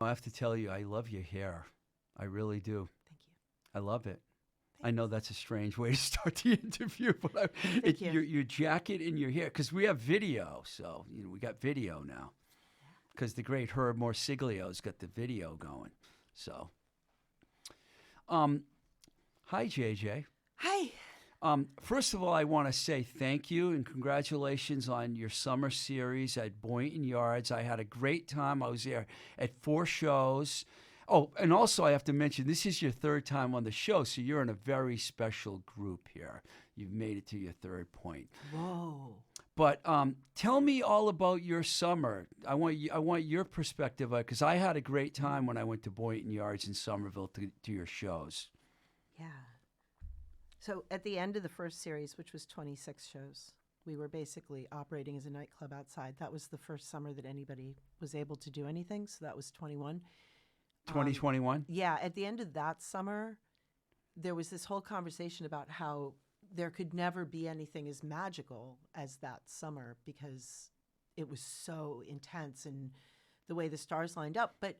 I have to tell you, I love your hair. I really do. Thank you. I love it. I Thanks. know that's a strange way to start the interview, but Thank you. your jacket and your hair, because we have video, so we got video now. Because the great Herb Morsiglio's got the video going. So, hi JJ. Hi. First of all, I want to say thank you and congratulations on your summer series at Boynton Yards. I had a great time. I was there at 4 shows. Oh, and also I have to mention, this is your 3rd time on the show, so you're in a very special group here. You've made it to your 3rd point. Whoa. But tell me all about your summer. I want your perspective, because I had a great time when I went to Boynton Yards in Somerville to your shows. Yeah. So at the end of the first series, which was 26 shows, we were basically operating as a nightclub outside. That was the first summer that anybody was able to do anything. So that was 21. 2021? Yeah. At the end of that summer, there was this whole conversation about how there could never be anything as magical as that summer because it was so intense and the way the stars lined up. But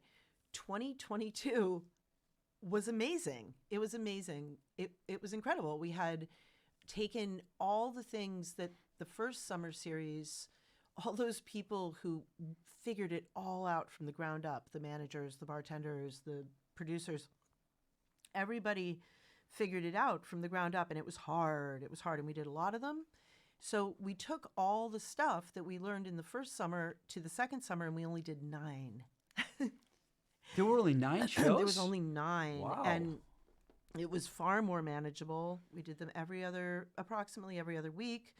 2022 was amazing. It was amazing. It was incredible. We had taken all the things that the first summer series, all those people who figured it all out from the ground up, the managers, the bartenders, the producers, everybody figured it out from the ground up, and it was hard. It was hard, and we did a lot of them. So we took all the stuff that we learned in the first summer to the second summer, and we only did 9. There were only 9 shows? There was only 9. Wow. And it was far more manageable. We did them approximately every other week,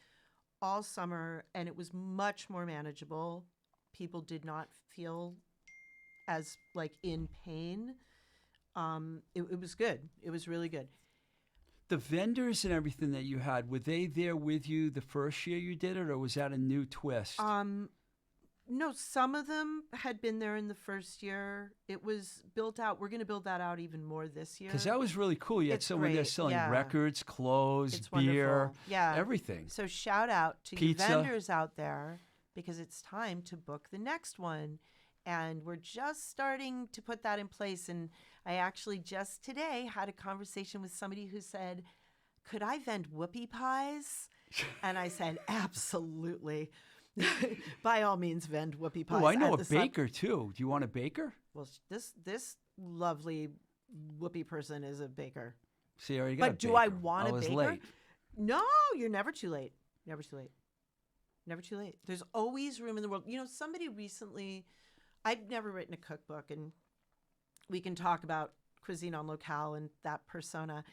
all summer, and it was much more manageable. People did not feel as in pain. It was good. It was really good. The vendors and everything that you had, were they there with you the first year you did it, or was that a new twist? No, some of them had been there in the first year. It was built out. We're going to build that out even more this year. Because that was really cool. You had It's someone there great, selling yeah. records, clothes, It's beer, wonderful. Yeah. everything. So shout out to Pizza. you vendors out there because it's time to book the next one. And we're just starting to put that in place. And I actually just today had a conversation with somebody who said, could I vend whoopie pies? And I said, absolutely. By all means, vend whoopie pies. Oh, I know a baker too. Do you want a baker? Well, this lovely whoopie person is a baker. See, I already got a But do baker. I want a was baker? late. No, you're never too late. Never too late. Never too late. There's always room in the world. Somebody recently, I'd never written a cookbook, and we can talk about cuisine en locale and that persona.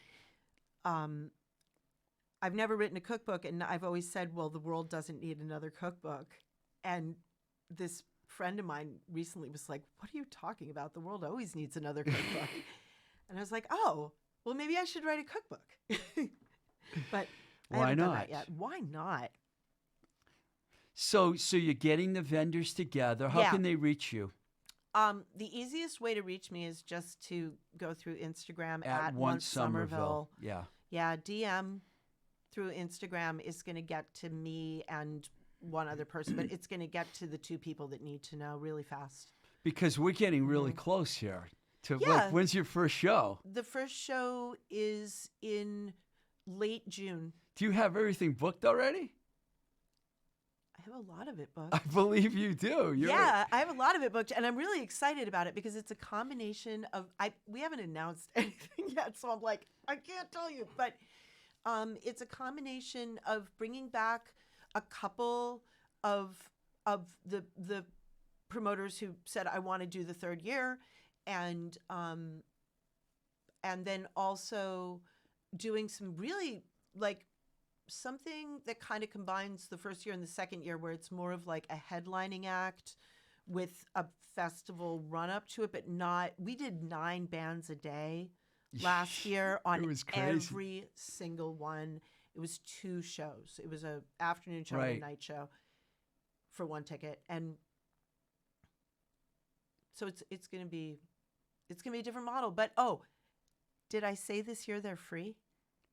I've never written a cookbook, and I've always said, well, the world doesn't need another cookbook. And this friend of mine recently was like, what are you talking about? The world always needs another cookbook. And I was like, oh, well, maybe I should write a cookbook. But I Why haven't done not? that yet. Why not? So you're getting the vendors together. How Yeah. can they reach you? The easiest way to reach me is just to go through Instagram At Once Somerville. Yeah. Yeah, DM through Instagram is going to get to me and one other person, but it's going to get to the 2 people that need to know really fast. Because we're getting really close here. Yeah. When's your first show? The first show is in late June. Do you have everything booked already? I have a lot of it booked. I believe you do. Yeah, I have a lot of it booked, and I'm really excited about it because it's a combination of we haven't announced anything yet, so I'm like, I can't tell you, but it's a combination of bringing back a couple of the promoters who said I want to do the 3rd year, and then also doing some really something that kind of combines the first year and the second year, where it's more of like a headlining act with a festival run up to it, but not. We did 9 bands a day last year on It was crazy. every single one. It was 2 shows. It was a afternoon show and Right. a night show for 1 ticket, and so it's gonna be a different model. But did I say this year they're free?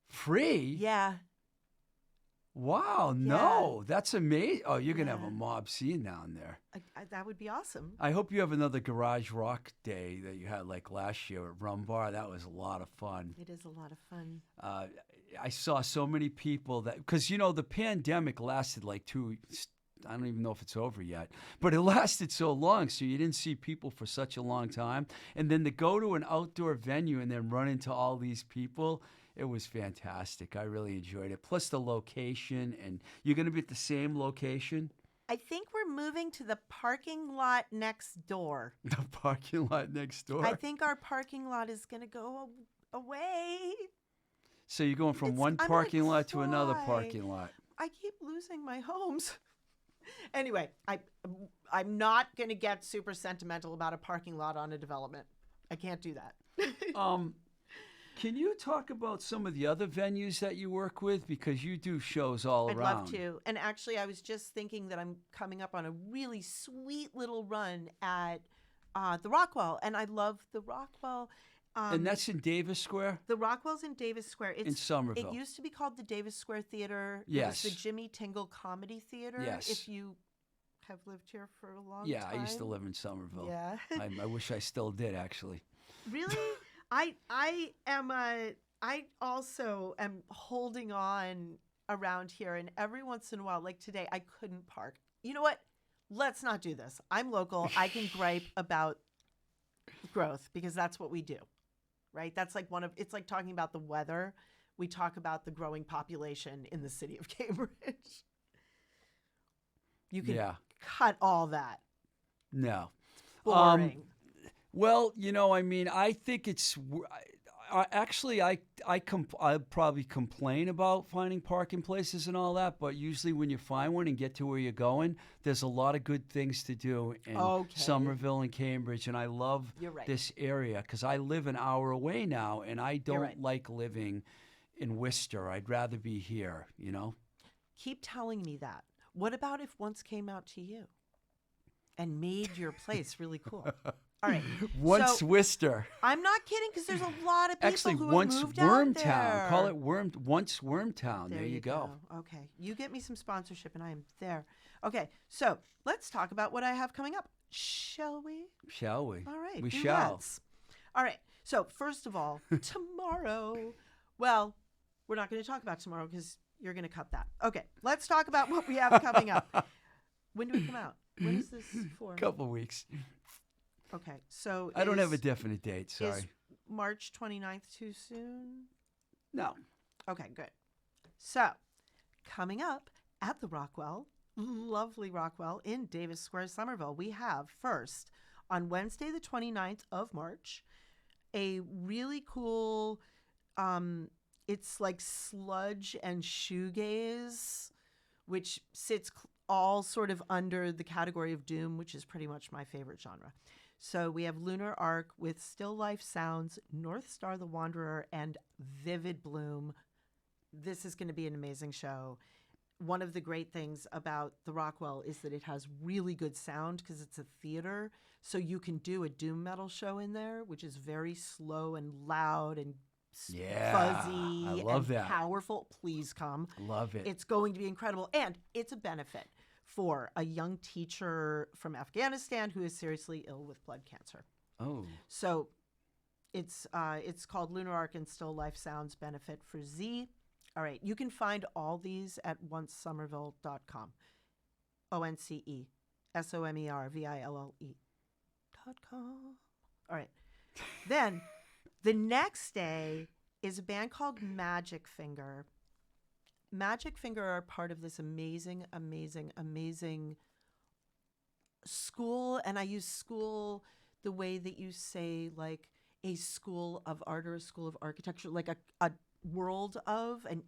Free? Yeah. Wow, no, that's amazing. Oh, you're going to have a mob scene down there. That would be awesome. I hope you have another Garage Rock Day that you had like last year at Rum Bar. That was a lot of fun. It is a lot of fun. I saw so many people that, because, you know, the pandemic lasted like 2 weeks. I don't even know if it's over yet, but it lasted so long. So you didn't see people for such a long time. And then to go to an outdoor venue and then run into all these people, it was fantastic. I really enjoyed it. Plus the location, and you're going to be at the same location? I think we're moving to the parking lot next door. The parking lot next door? I think our parking lot is going to go away. So you're going from one parking lot to another parking lot. I keep losing my homes. Anyway, I'm not going to get super sentimental about a parking lot on a development. I can't do that. Can you talk about some of the other venues that you work with? Because you do shows all around. I'd love to. And actually, I was just thinking that I'm coming up on a really sweet little run at the Rockwell. And I love the Rockwell. And that's in Davis Square? The Rockwell's in Davis Square. It's in Somerville. It used to be called the Davis Square Theater. Yes. It was the Jimmy Tingle Comedy Theater. Yes. If you have lived here for a long time. Yeah, I used to live in Somerville. Yeah. I wish I still did, actually. Really? I also am holding on around here, and every once in a while, like today, I couldn't park. You know what? Let's not do this. I'm local. I can gripe about growth because that's what we do, right? That's like it's like talking about the weather. We talk about the growing population in the city of Cambridge. You can cut all that. No. Boring. Well, you know, I mean, I think it's actually I probably complain about finding parking places and all that, but usually when you find one and get to where you're going, there's a lot of good things to do in Somerville and Cambridge, and I love this area because I live an hour away now, and I don't like living in Worcester. I'd rather be here, you know? Keep telling me that. What about if once came out to you and made your place really cool? All right. Once Worcester. I'm not kidding because there's a lot of people who have moved Wormtown. out there. Call it once Wormtown. There you go. Okay. You get me some sponsorship and I am there. Okay. So let's talk about what I have coming up. Shall we? Shall we? All right. We shall. All right. So first of all, tomorrow. Well, we're not going to talk about tomorrow because you're going to cut that. Okay. Let's talk about what we have coming up. When do we come out? When is this for? Couple weeks. Okay, so I don't have a definite date, sorry. Is March 29th too soon? No. Okay, good. So, coming up at the Rockwell, lovely Rockwell in Davis Square, Somerville, we have first, on Wednesday the 29th of March, a really cool, it's like sludge and shoegaze, which sits all sort of under the category of doom, which is pretty much my favorite genre. So we have Lunar Arc with Still Life Sounds, North Star the Wanderer, and Vivid Bloom. This is going to be an amazing show. One of the great things about the Rockwell is that it has really good sound because it's a theater. So you can do a doom metal show in there, which is very slow and loud and fuzzy I love and that. Powerful. Please come. Love it. It's going to be incredible. And it's a benefit for a young teacher from Afghanistan who is seriously ill with blood cancer. Oh. So it's called Lunar Arc and Still Life Sounds Benefit for Z. All right. You can find all these at oncesomerville.com. ONCESOMERVILLE.com. All right. Then the next day is a band called Magic Finger. Magic Finger are part of this amazing, amazing, amazing school. And I use school the way that you say like a school of art or a school of architecture, like a world of, and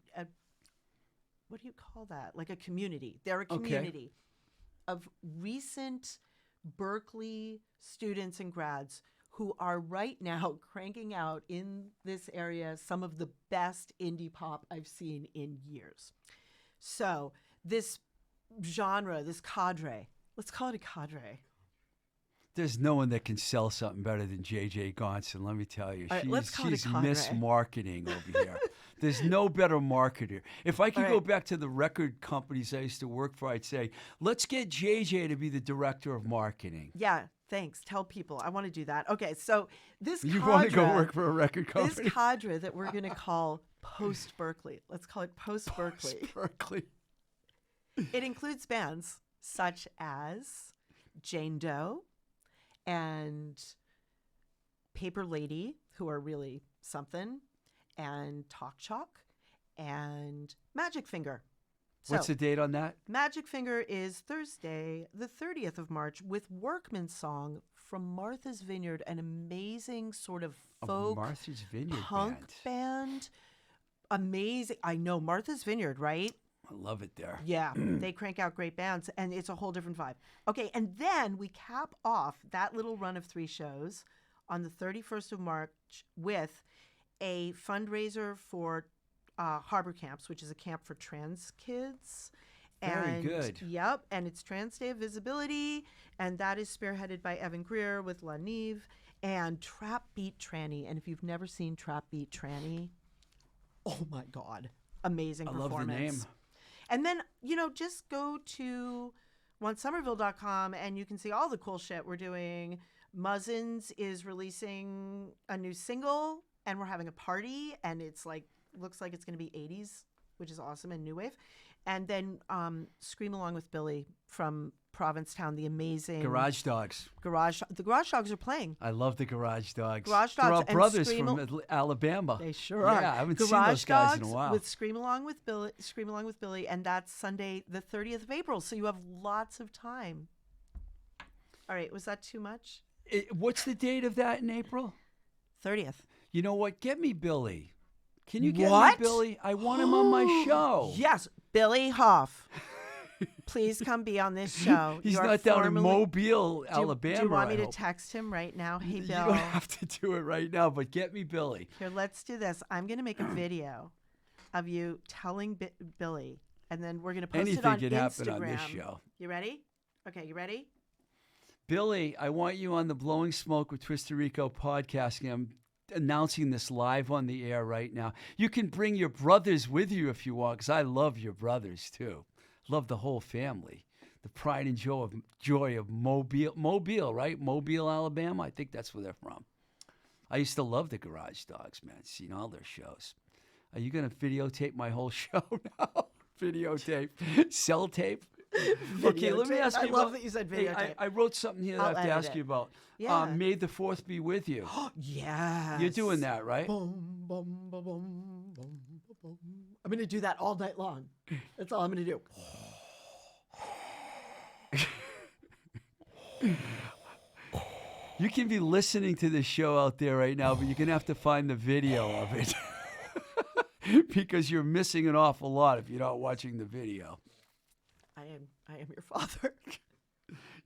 what do you call that? Like a community. They're a community of recent Berkeley students and grads who are right now cranking out in this area some of the best indie pop I've seen in years. So this genre, this cadre, let's call it a cadre. There's no one that can sell something better than JJ Gonson, let me tell you. All right, let's call she's it a cadre. Miss Marketing over here. There's no better marketer. If I could All go right. back to the record companies I used to work for, I'd say, let's get JJ to be the director of marketing. Yeah, thanks. Tell people. I want to do that. Okay, so this You cadre, want to go work for a record company? this cadre that we're going to call Post Berkeley. Let's call it Post Berkeley. Berkeley. It includes bands such as Jane Doe and Paper Lady, who are really something, and Talk Chalk and Magic Finger. So, What's the date on that? Magic Finger is Thursday, the 30th of March, with Workman's Song from Martha's Vineyard, an amazing sort of folk Martha's Vineyard punk band. Amazing. I know Martha's Vineyard, right? I love it there. Yeah, they crank out great bands, and it's a whole different vibe. Okay, and then we cap off that little run of 3 shows on the 31st of March with a fundraiser for Harbor Camps, which is a camp for trans kids. Very good. Yep, and it's Trans Day of Visibility, and that is spearheaded by Evan Greer with La Neve and Trap Beat Tranny. And if you've never seen Trap Beat Tranny, oh my God, amazing I performance. love the name. And then, just go to onesomerville.com and you can see all the cool shit we're doing. Muzzins is releasing a new single and we're having a party and it's looks like it's going to be 80s, which is awesome, and new wave. And then Scream Along with Billy from Provincetown, the amazing Garage Dogs. the Garage Dogs are playing. I love the Garage Dogs. Garage They're all Dogs and brothers Scream from Alabama. They sure are. Yeah, I haven't Garage seen those guys in a Dogs while. with Scream Along with Billy, and that's Sunday, the 30th of April. So you have lots of time. All right, was that too much? What's the date of that in April? 30th. You know what? Get me Billy. Can you get What? me Billy? I want him on my show. Yes, Billy Hough. Please come be on this show. He's You are not down in formally- Mobile, Alabama. Do you want me I to hope. text him right now? Hey, You Bill. don't have to do it right now, but get me Billy. Here, let's do this. I'm going to make a video of you telling Billy, and then we're going to post Anything it on can Instagram. happen on this show. You ready? Okay, you ready? Billy, I want you on the Blowing Smoke with twistedrico podcasting. I'm announcing this live on the air right now. You can bring your brothers with you if you want, because I love your brothers too. Love the whole family. The pride and joy of Mobile, right? Mobile, Alabama. I think that's where they're from. I used to love the Garage Dogs, man. Seen all their shows. Are you going to videotape my whole show now? Videotape. Cell tape? Okay, let me Videotape. ask you I love about- that you said Hey, videotape. I wrote something here that I'll I have to edit ask it. you about. Yeah. May the 4th be with you. Yes. You're doing that, right? Boom, boom, boom, boom, boom, boom. I'm going to do that all night long. That's all I'm going to do. You can be listening to the show out there right now, but you're going to have to find the video of it. Because you're missing an awful lot if you're not watching the video. I am your father.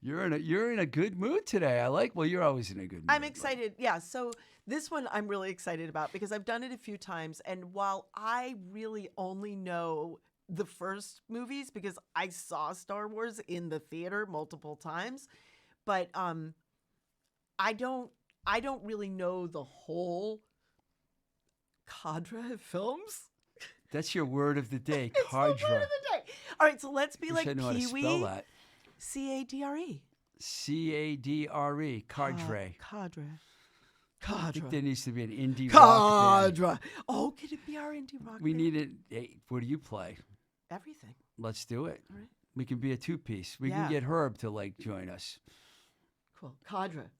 You're in a good mood today. You're always in a good mood. I'm excited. Yeah. So this one I'm really excited about because I've done it a few times. And while I really only know the first movies because I saw Star Wars in the theater multiple times, but I don't really know the whole cadre of films. That's your word of the day, It's the word of cadre. the day. All right, so let's be Wish like I knew how to spell Pee-wee. that. C-A-D-R-E. C-A-D-R-E, cadre. Cadre. I think Cadre. there needs to be an indie rock band. Cadre. Oh, could it be our indie rock We band? need it. Hey, what do you play? Everything. Let's do it. All right. We can be a 2-piece. We Yeah. can get Herb to join us. Cool. Cadre.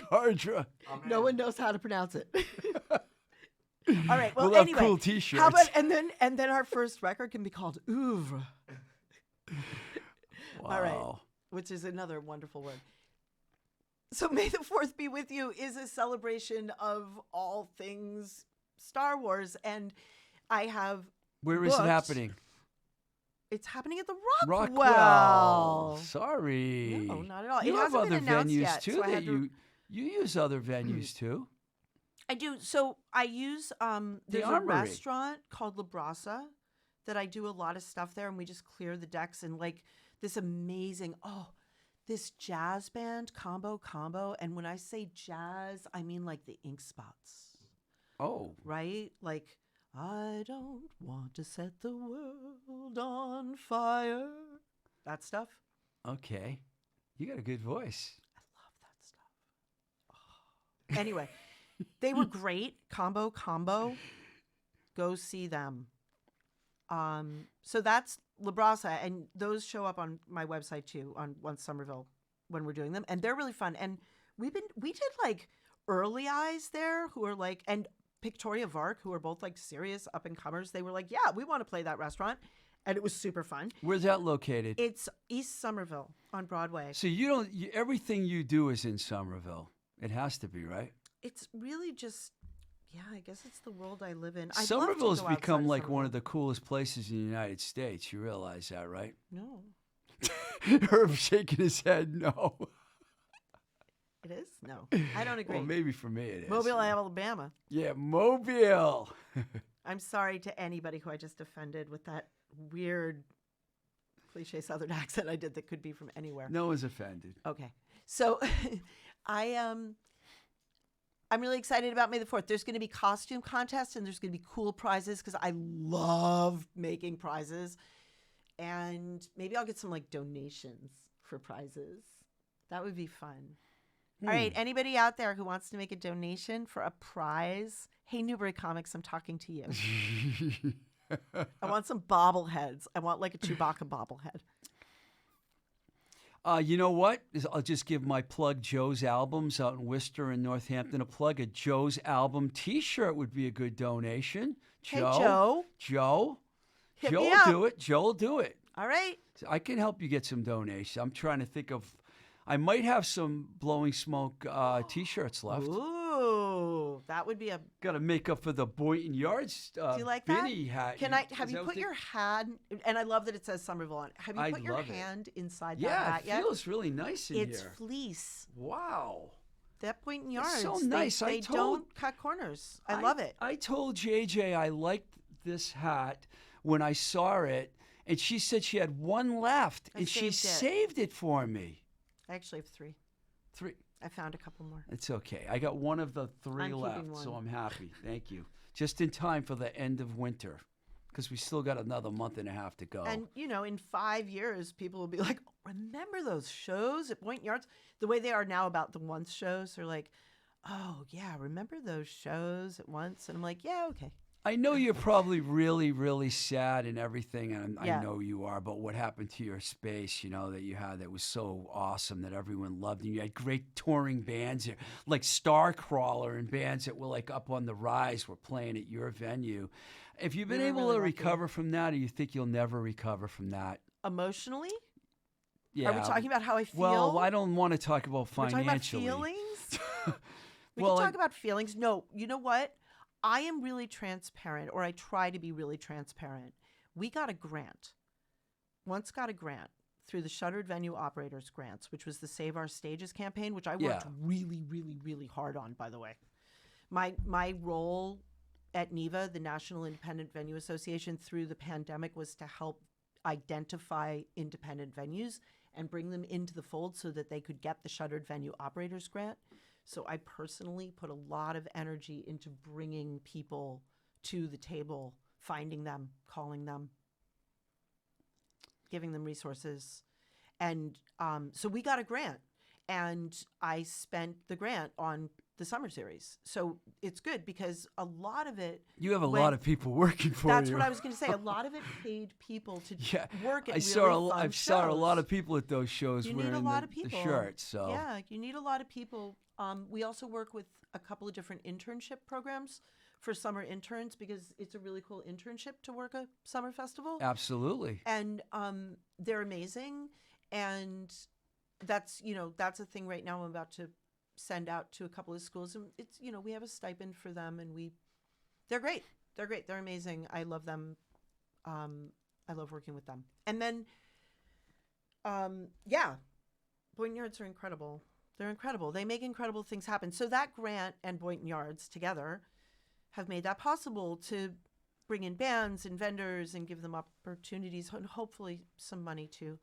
Cadre. No one knows how to pronounce it. All right. Well, We'll have anyway, cool T-shirts. how about and then our first record can be called Oeuvre, Wow. all right. which is another wonderful word. So May the 4th be with you is a celebration of all things Star Wars, and I have Where is it booked- happening? It's happening at the Rockwell. Rockwell. Sorry. No, not at all. You It have hasn't other been announced venues yet, too so I that had to- you use other venues too. I do. So I use there's a Armory. restaurant called La Brasa that I do a lot of stuff there, and we just clear the decks and this amazing this jazz band combo. And when I say jazz, I mean like the Ink Spots, Oh, right? Like I don't want to set the world on fire. That stuff. Okay. You got a good voice. I love that stuff. Oh. Anyway, they were great. Combo. Go see them. So that's La Brasa, and those show up on my website too, on Once Somerville, when we're doing them, and they're really fun. And we did like Early Eyes there, who are like, and Victoria Vark, who are both like serious up and comers. They were like, yeah, we want to play that restaurant, and it was super fun. Where's that located? It's East Somerville on Broadway. So everything you do is in Somerville. It has to be, right? It's really just, yeah, I guess it's the world I live in. Somerville has become like one of the coolest places in the United States. You realize that, right? No. Herb shaking his head, no. It is? No. I don't agree. Well, maybe for me it is. Mobile, Alabama. Yeah, Mobile. I'm sorry to anybody who I just offended with that weird cliche Southern accent I did that could be from anywhere. No one's offended. Okay. So I'm really excited about May the 4th. There's going to be costume contests and there's going to be cool prizes because I love making prizes. And maybe I'll get some like donations for prizes. That would be fun. All right. Anybody out there who wants to make a donation for a prize? Hey, Newbury Comics, I'm talking to you. I want some bobbleheads. I want like a Chewbacca bobblehead. You know what? I'll just give my plug. Joe's Albums out in Worcester and Northampton a plug. A Joe's Album T-shirt would be a good donation. Hey, Joe. Joe Hit will me up. do it. Joe will do it. All right. I can help you get some donations. I'm trying to think of. I might have some Blowing Smoke T-shirts left. Ooh, that would be a. Got to make up for the Boynton Yards Do you like Vinny that? hat. Can I have you put your hand? And I love that it says Somerville on it. Have you put your hand inside that hat Yeah, yet? it feels really nice in It's here. fleece. Wow. That Boynton That's Yards. so nice. They don't cut corners. I love it. I told JJ I liked this hat when I saw it, and she said she had one left, and she saved it for me. I actually have 3. 3. I found a couple more. It's okay. I got one of the 3 I'm left, keeping so one. I'm happy. Thank you. Just in time for the end of winter, because we still got another month and a half to go. And, in 5 years, people will be like, oh, remember those shows at Boynton Yards? The way they are now about the Once shows, they're like, oh, yeah, remember those shows at Once? And I'm like, yeah, okay. I know you're probably really, really sad and everything, and Yeah. I know you are, but what happened to your space, that you had that was so awesome that everyone loved, and you had great touring bands here, like Starcrawler and bands that were like up on the rise were playing at your venue. Have you been We were able really to lucky. recover from that, or you think you'll never recover from that? Emotionally? Yeah. Are we talking about how I feel? Well, I don't want to talk about We're talking about financially. feelings? We Well, can talk about feelings. No, you know what? I am really transparent, or I try to be really transparent. We got a grant. Once got a grant through the Shuttered Venue Operators Grants, which was the Save Our Stages campaign, which I worked really, really, really hard on, by the way. My role at NIVA, the National Independent Venue Association, through the pandemic was to help identify independent venues and bring them into the fold so that they could get the Shuttered Venue Operators Grant. So I personally put a lot of energy into bringing people to the table, finding them, calling them, giving them resources. And so we got a grant, and I spent the grant on the summer series. So it's good because a lot of it... You have a lot of people working for you. That's what I was going to say. A lot of it paid people to work at I saw a lot of people at those shows you wearing need a lot of people. the shirts. So. Yeah, you need a lot of people. We also work with a couple of different internship programs for summer interns because it's a really cool internship to work a summer festival. Absolutely. And they're amazing. And that's a thing right now I'm about to send out to a couple of schools. And it's, we have a stipend for them, and they're great. They're great. They're amazing. I love them. I love working with them. And then, Boynton Yards are incredible. They're incredible. They make incredible things happen. So that grant and Boynton Yards together have made that possible to bring in bands and vendors and give them opportunities and hopefully some money too.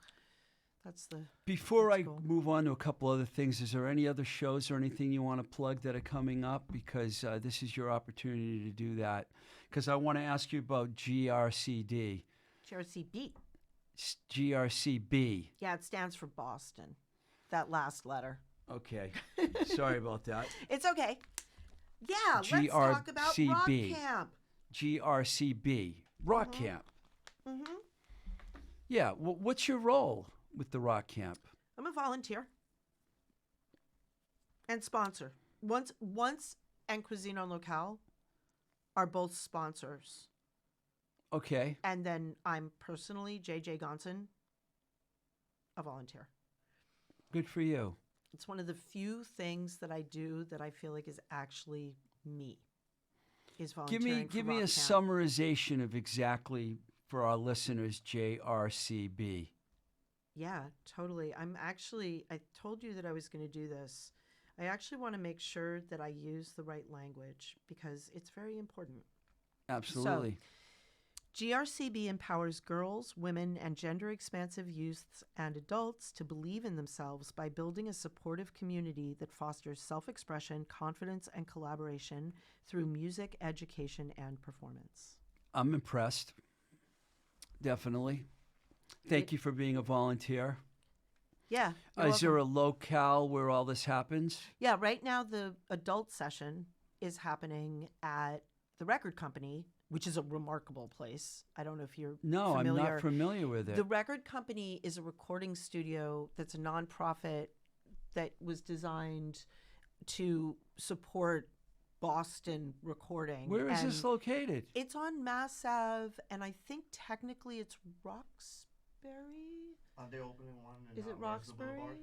That's the. Before That's I cool. move on to a couple other things, is there any other shows or anything you want to plug that are coming up? Because this is your opportunity to do that. Because I want to ask you about GRCD. GRCB. GRCB. Yeah, it stands for Boston. That last letter. Okay. Sorry about that. It's okay. Yeah, let's talk about Rock Camp. GRCB. Rock Camp. Mm-hmm. Yeah. What's your role with the Rock Camp? I'm a volunteer and sponsor. Once and Cuisine en Locale are both sponsors. Okay. And then I'm personally, JJ Gonson, a volunteer. Good for you. It's one of the few things that I do that I feel like is actually me. Is volunteering. Give me a summarization of exactly, for our listeners, JRCB. Yeah, totally. I told you that I was going to do this. I actually want to make sure that I use the right language because it's very important. Absolutely. So, GRCB empowers girls, women, and gender-expansive youths and adults to believe in themselves by building a supportive community that fosters self-expression, confidence, and collaboration through music, education, and performance. I'm impressed. Definitely. Thank you for being a volunteer. Yeah. Is there a locale where all this happens? Yeah, right now the adult session is happening at the record company, which is a remarkable place. I don't know if you're No, familiar. I'm not familiar with it. The record company is a recording studio that's a nonprofit that was designed to support Boston recording. Where is this located? It's on Mass Ave, and I think technically it's Roxbury. Are they opening one? Is it Where's the Roxbury? Boulevard?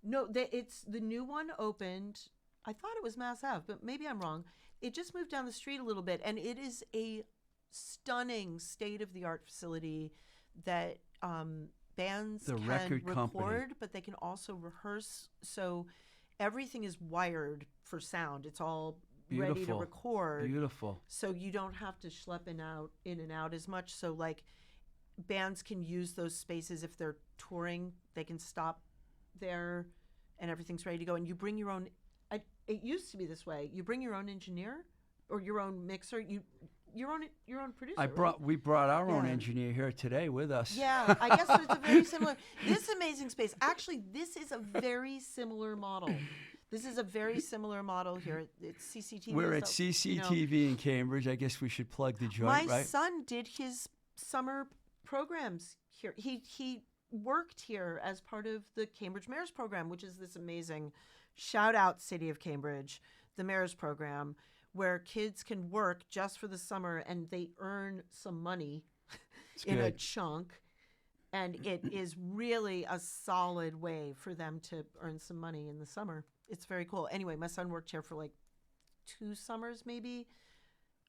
No, it's the new one opened. I thought it was Mass Ave, but maybe I'm wrong. It just moved down the street a little bit, and it is a stunning state-of-the-art facility that bands The can record record, company. but they can also rehearse. So everything is wired for sound. It's all ready to Beautiful. record. Beautiful. So you don't have to schlep in and out as much. So like bands can use those spaces if they're touring. They can stop there, and everything's ready to go. And you bring your own. It used to be this way. You bring your own engineer or your own mixer. Your own producer. We brought our own Yeah. engineer here today with us. Yeah, I guess it's a very similar. This amazing space. Actually, this is a very similar model. This is a very similar model here. It's CCTV. We're at so, CCTV in Cambridge. I guess we should plug the joint, my right? son did his summer programs here. He worked here as part of the Cambridge Mayor's Program, which is this amazing shout out City of Cambridge, the Mayor's Program, where kids can work just for the summer and they earn some money in a chunk. And it is really a solid way for them to earn some money in the summer. It's very cool. Anyway, my son worked here for like 2 summers, maybe.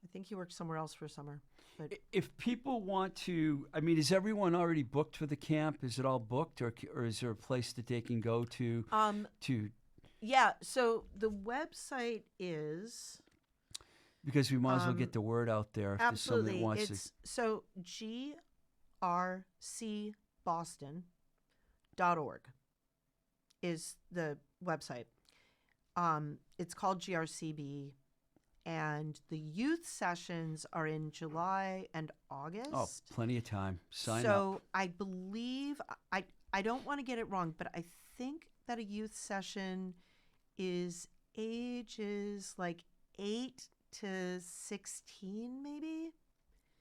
I think he worked somewhere else for a summer. But If people want to, I mean, is everyone already booked for the camp? Is it all booked, or is there a place that they can go to? Yeah, so the website is Because we might as well get the word out there if there's somebody that wants it's so grcboston.org is the website. It's called GRCB, and the youth sessions are in July and August. Oh, plenty of time. Sign up. So I believe I don't want to get it wrong, but I think that a youth session is ages like 8 to 16, maybe.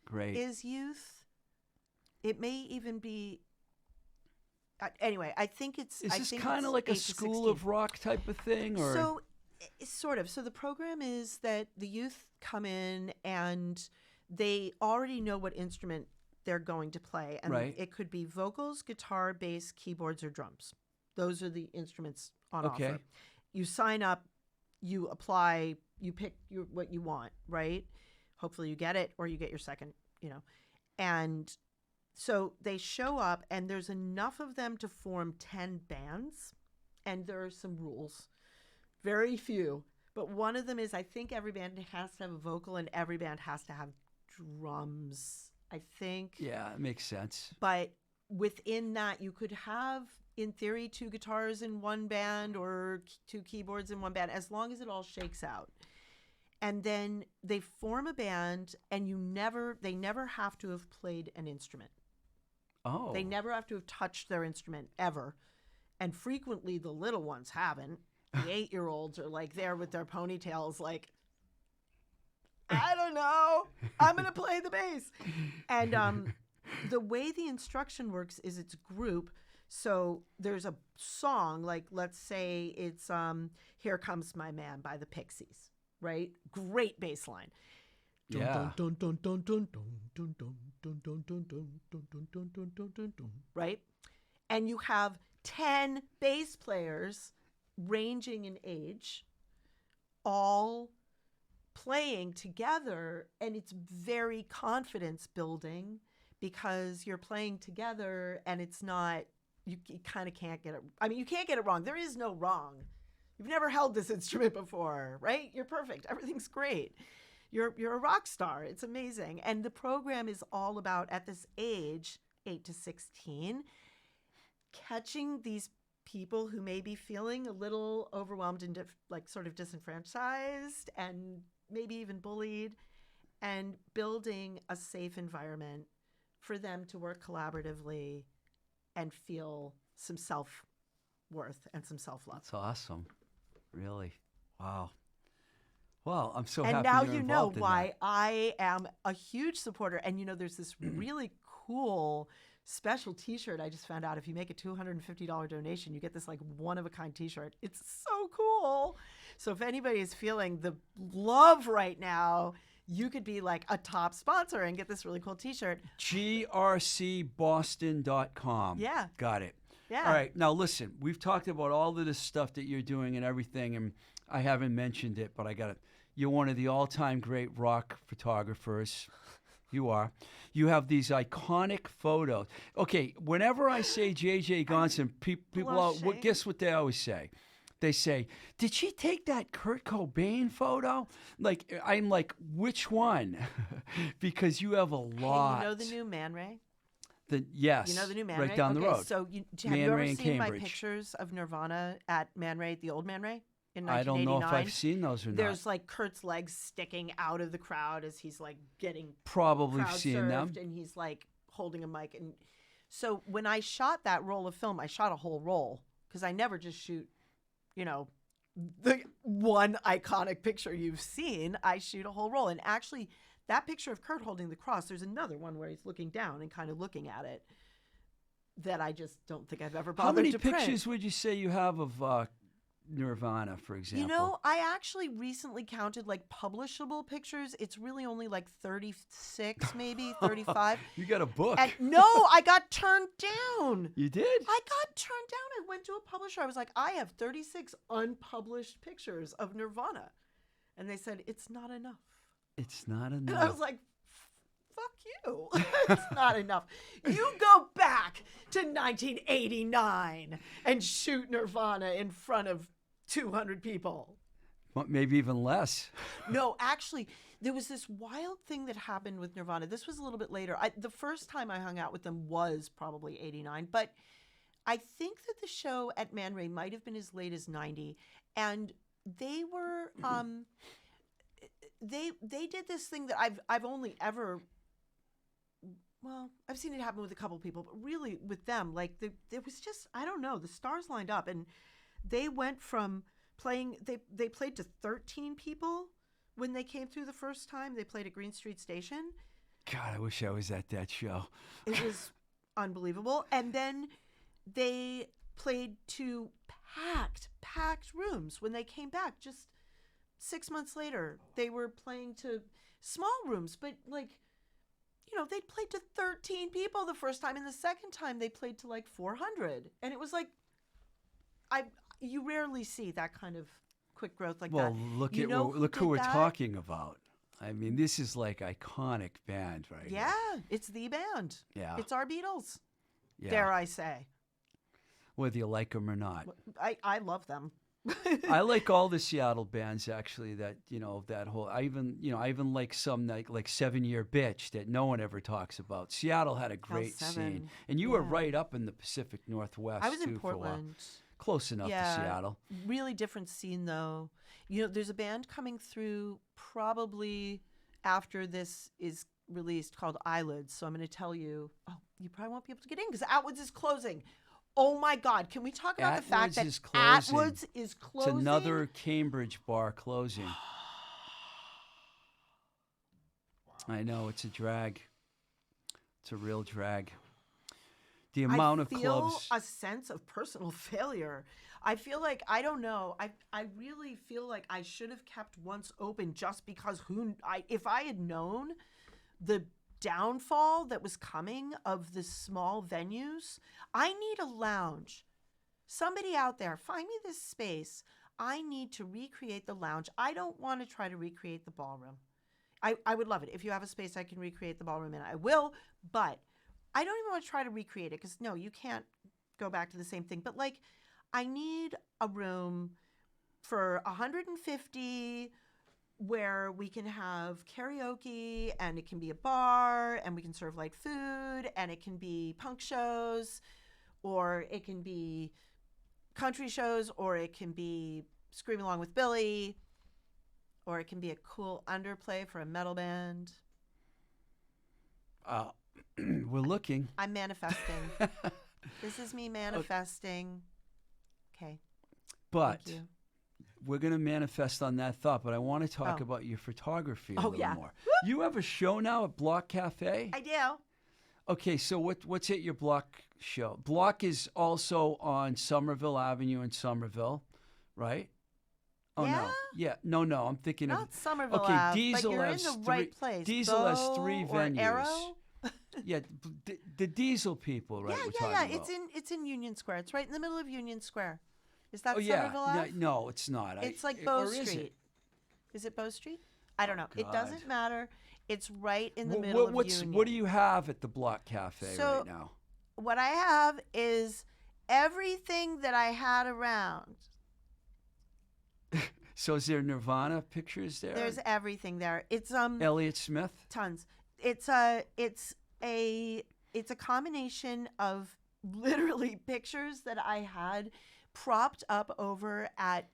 Great. Is youth. It may even be. Anyway, I think it's. Is I this think kind of it's like a 8 to School 16. of Rock type of thing, or So, sort of. So the program is that the youth come in and they already know what instrument they're going to play, and Right. it could be vocals, guitar, bass, keyboards, or drums. Those are the instruments on Okay. offer. You sign up, you apply, you pick what you want, right? Hopefully you get it, or you get your second, And so they show up, and there's enough of them to form 10 bands, and there are some rules. Very few. But one of them is I think every band has to have a vocal, and every band has to have drums, I think. yeah, it makes sense. But within that, you could have, in theory, 2 guitars in one band or 2 keyboards in one band, as long as it all shakes out. And then they form a band, and they never have to have played an instrument. Oh. They never have to have touched their instrument ever. And frequently the little ones haven't. The 8-year-olds are like there with their ponytails like, I don't know, I'm going to play the bass. And the way the instruction works is it's group. So there's a song, like let's say it's Here Comes My Man by the Pixies, right? Great bass line. Yeah. Right? And you have 10 bass players ranging in age, all playing together, and it's very confidence building because you're playing together and it's not, you kind of can't get it. I mean, you can't get it wrong. There is no wrong. You've never held this instrument before, right? You're perfect. Everything's great. You're a rock star. It's amazing. And the program is all about, at this age, 8 to 16, catching these people who may be feeling a little overwhelmed and like sort of disenfranchised and maybe even bullied, and building a safe environment for them to work collaboratively and feel some self-worth and some self-love. That's awesome. Really. Wow. Well, I'm so and happy now you're you know involved in why that. I am a huge supporter. And, there's this really cool special T-shirt I just found out. If you make a $250 donation, you get this like one-of-a-kind T-shirt. It's so cool. So if anybody is feeling the love right now, you could be like a top sponsor and get this really cool T-shirt. grcboston.com. Yeah. Got it. Yeah. All right. Now, listen, we've talked about all of this stuff that you're doing and everything, and I haven't mentioned it, but I got it. You're one of the all-time great rock photographers. You are. You have these iconic photos. Okay, whenever I say JJ Gonson, people, guess what they always say? They say, did she take that Kurt Cobain photo? Like, I'm like, which one? Because you have a lot. Hey, you know the new Man Ray? Yes. You know the new Man right Ray? down the road. So have you Man ever Ray in seen my Cambridge. Pictures of Nirvana at Man Ray, the old Man Ray? In I don't 1989. know if I've seen those or not. There's like Kurt's legs sticking out of the crowd as he's like getting Probably crowd seen surfed, them. and he's like holding a mic. And so when I shot that roll of film, I shot a whole roll because I never just shoot, the one iconic picture you've seen. I shoot a whole roll. And actually, that picture of Kurt holding the cross, there's another one where he's looking down and kind of looking at it that I just don't think I've ever bothered How many to pictures print. would you say you have of Nirvana, for example? I actually recently counted like publishable pictures. It's really only like 36, maybe 35. You got a book. And no, I got turned down. You did? I got turned down. I went to a publisher. I was like, I have 36 unpublished pictures of Nirvana. And they said, it's not enough. It's not enough. And I was like, fuck you. It's not enough. You go back to 1989 and shoot Nirvana in front of 200 people. Well, maybe even less. No, actually, there was this wild thing that happened with Nirvana. This was a little bit later. The first time I hung out with them was probably 89, but I think that the show at Man Ray might have been as late as 90, and they were they did this thing that I've only ever, well, I've seen it happen with a couple people, but really with them, like it was just, I don't know, the stars lined up, and they went from playing, they played to 13 people when they came through the first time. They played at Green Street Station. God, I wish I was at that show. It was unbelievable. And then they played to packed rooms when they came back. Just 6 months later, they were playing to small rooms, but like, they'd played to 13 people the first time, and the second time they played to like 400. And it was like, you rarely see that kind of quick growth like that. Well, look who we're talking about. I mean, this is like iconic band, right? Yeah, it's the band. Yeah. It's our Beatles, Yeah. dare I say. Whether you like them or not. I love them. I like all the Seattle bands actually. That that whole. I even like some like 7 Year Bitch that no one ever talks about. Seattle had a great scene, and you were right up in the Pacific Northwest. I was too, in Portland. Close enough to Seattle. Really different scene though. There's a band coming through probably after this is released called Eyelids. So I'm going to tell you. Oh, you probably won't be able to get in because Atwood's is closing. Oh my God! Can we talk about the fact that Atwood's is closing? It's another Cambridge bar closing. I know, it's a drag. It's a real drag. The amount of clubs. I feel a sense of personal failure. I feel like I don't know. I really feel like I should have kept once open just because if I had known the downfall that was coming of the small venues. I need a lounge. Somebody out there, find me this space. I need to recreate the lounge. I don't want to try to recreate the ballroom. I would love it. If you have a space I can recreate the ballroom in, I will, but I don't even want to try to recreate it because no, you can't go back to the same thing. But like, I need a room for 150 where we can have karaoke and it can be a bar and we can serve light food and it can be punk shows or it can be country shows or it can be Scream Along with Billy or it can be a cool underplay for a metal band. We're looking. I'm manifesting. This is me manifesting. Okay. But we're going to manifest on that thought, but I want to talk about your photography a little more. You have a show now at Block Cafe? I do. Okay, so what's at your Block show? Block is also on Somerville Avenue in Somerville, right? Oh, no. Yeah, no, I'm thinking Not of... Somerville okay, Ave, Diesel but you're has in the right place. Diesel has 3 venues. Arrow? Yeah, the Diesel people, right? Yeah. It's in Union Square. It's right in the middle of Union Square. Is that Somerville Ave? No, it's not. It's like Bow Street. Is it Bow Street? I don't know. God. It doesn't matter. It's right in the middle of Union. What do you have at the Block Cafe right now? What I have is everything that I had around. So is there Nirvana pictures there? There's everything there. It's Elliott Smith? Tons. It's a combination of literally pictures that I had propped up over at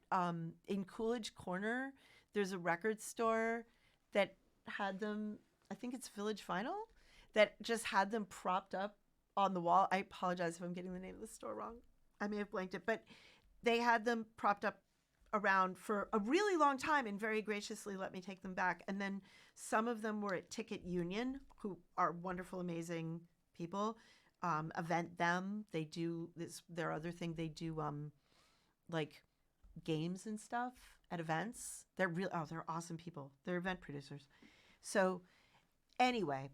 in Coolidge Corner. There's a record store that had them, I think it's Village Final, that just had them propped up on the wall. I apologize if I'm getting the name of the store wrong. I may have blanked it, but they had them propped up around for a really long time and very graciously let me take them back. And then some of them were at Ticket Union, who are wonderful, amazing people. Event Them, they do this, their other thing, they do like games and stuff at events. They're awesome people. They're event producers. So anyway,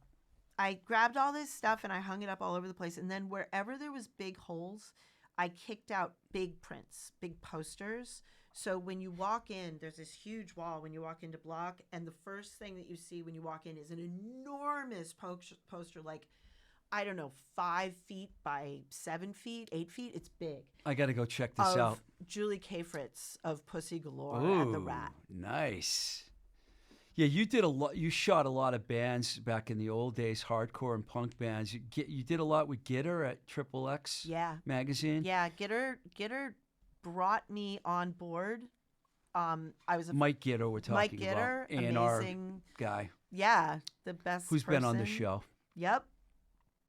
I grabbed all this stuff and I hung it up all over the place. And then wherever there was big holes, I kicked out big prints, big posters. So when you walk in, there's this huge wall when you walk into Block, and the first thing that you see when you walk in is an enormous poster, like, I don't know, 5 feet by 7 feet, 8 feet. It's big. I got to go check this out. Julie K. Fritz of Pussy Galore Ooh, at the Rat. Nice. Yeah, you did a lot. You shot a lot of bands back in the old days, hardcore and punk bands. You did a lot with Gitter at Triple X magazine. Yeah, Gitter brought me on board. I was Mike Gitter. We're talking about amazing guy. Yeah, the best. Who's been on the show? Yep,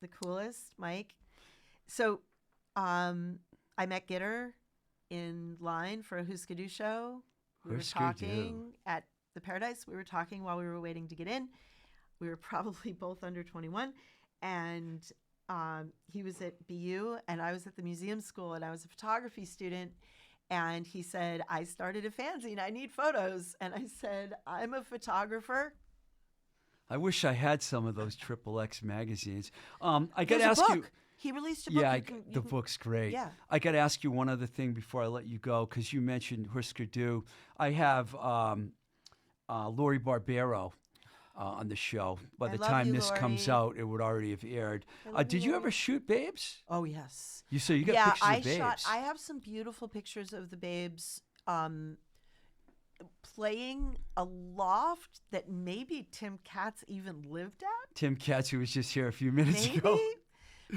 the coolest, Mike. So, I met Gitter in line for a Huskadoo show. We were talking at the Paradise. We were talking while we were waiting to get in. We were probably both under 21, and he was at BU and I was at the museum school, and I was a photography student. And he said, I started a fanzine. I need photos. And I said, I'm a photographer. I wish I had some of those Triple X magazines. I got to ask you. He released a book. Yeah, the book's great. Yeah. I got to ask you one other thing before I let you go, because you mentioned Husker Du. I have Lori Barbero on the show. By the time this comes out, it would already have aired. Did you ever shoot Babes? Oh, yes. You got pictures of Babes. I have some beautiful pictures of the Babes playing a loft that maybe Tim Katz even lived at. Tim Katz, who was just here a few minutes ago.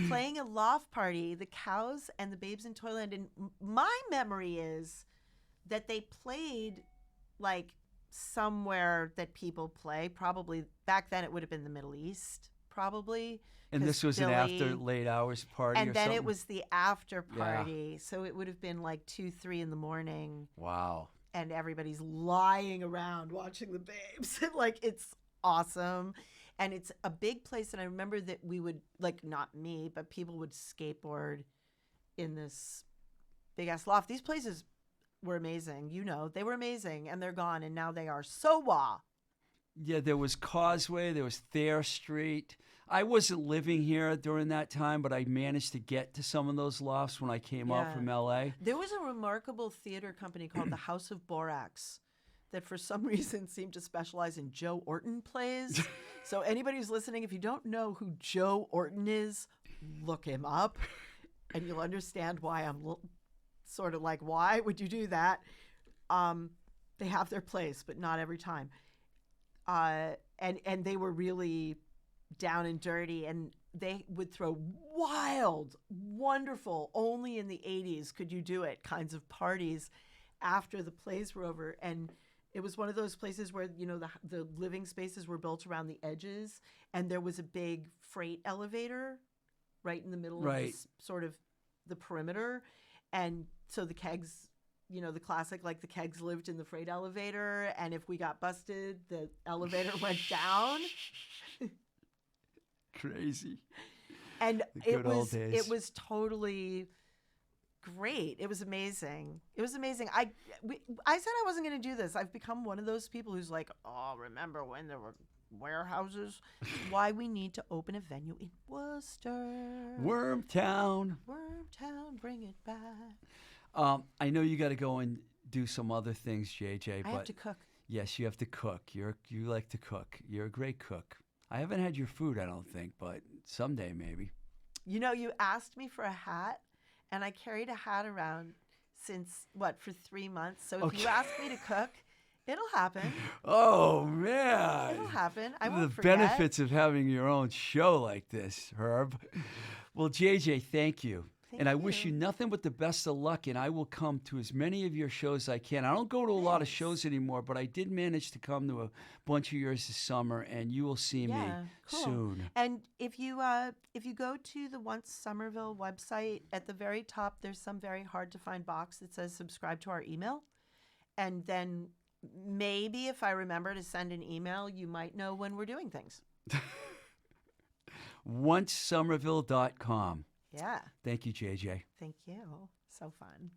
Playing a loft party, the Cows and the Babes in Toyland. And my memory is that they played like somewhere that people play. Probably back then it would have been the Middle East, probably. And this was an after late hours party and or then something? it was the after party. So it would have been like 2, 3 in the morning. Wow. And everybody's lying around watching the Babes. Like, it's awesome. And it's a big place. And I remember that we would, like, not me, but people would skateboard in this big-ass loft. These places were amazing. You know, they were amazing. And they're gone. And now they are so wah. Yeah, there was Causeway. There was Thayer Street. I wasn't living here during that time, but I managed to get to some of those lofts when I came out from L.A. There was a remarkable theater company called the House of Borax that for some reason seemed to specialize in Joe Orton plays. So anybody who's listening, if you don't know who Joe Orton is, look him up and you'll understand why I'm sort of like, why would you do that? They have their place, but not every time. And they were really down and dirty, and they would throw wild, wonderful, only in the 80s could you do it kinds of parties after the plays were over. And it was one of those places where, you know, the living spaces were built around the edges, and there was a big freight elevator right in the middle of this, sort of the perimeter. And so the Kegs, you know, the classic, like the Kegs lived in the freight elevator, and if we got busted, the elevator went down. Crazy. And it was totally great. It was amazing. It was amazing. I said I wasn't going to do this. I've become one of those people who's like, oh, remember when there were warehouses? Why we need to open a venue in Worcester. Wormtown, bring it back. I know you got to go and do some other things, JJ. I have to cook. Yes, you have to cook. You like to cook. You're a great cook. I haven't had your food, I don't think, but someday maybe. You know, you asked me for a hat, and I carried a hat around for 3 months. So if you ask me to cook, it'll happen. Oh, man. It'll happen. I won't forget. The benefits of having your own show like this, Herb. Well, JJ, thank you. And I wish you nothing but the best of luck, and I will come to as many of your shows as I can. I don't go to a lot of shows anymore, but I did manage to come to a bunch of yours this summer, and you will see me soon. And if you go to the Once Somerville website, at the very top, there's some very hard-to-find box that says subscribe to our email. And then maybe if I remember to send an email, you might know when we're doing things. OnceSomerville.com. Yeah. Thank you, JJ. Thank you. So fun.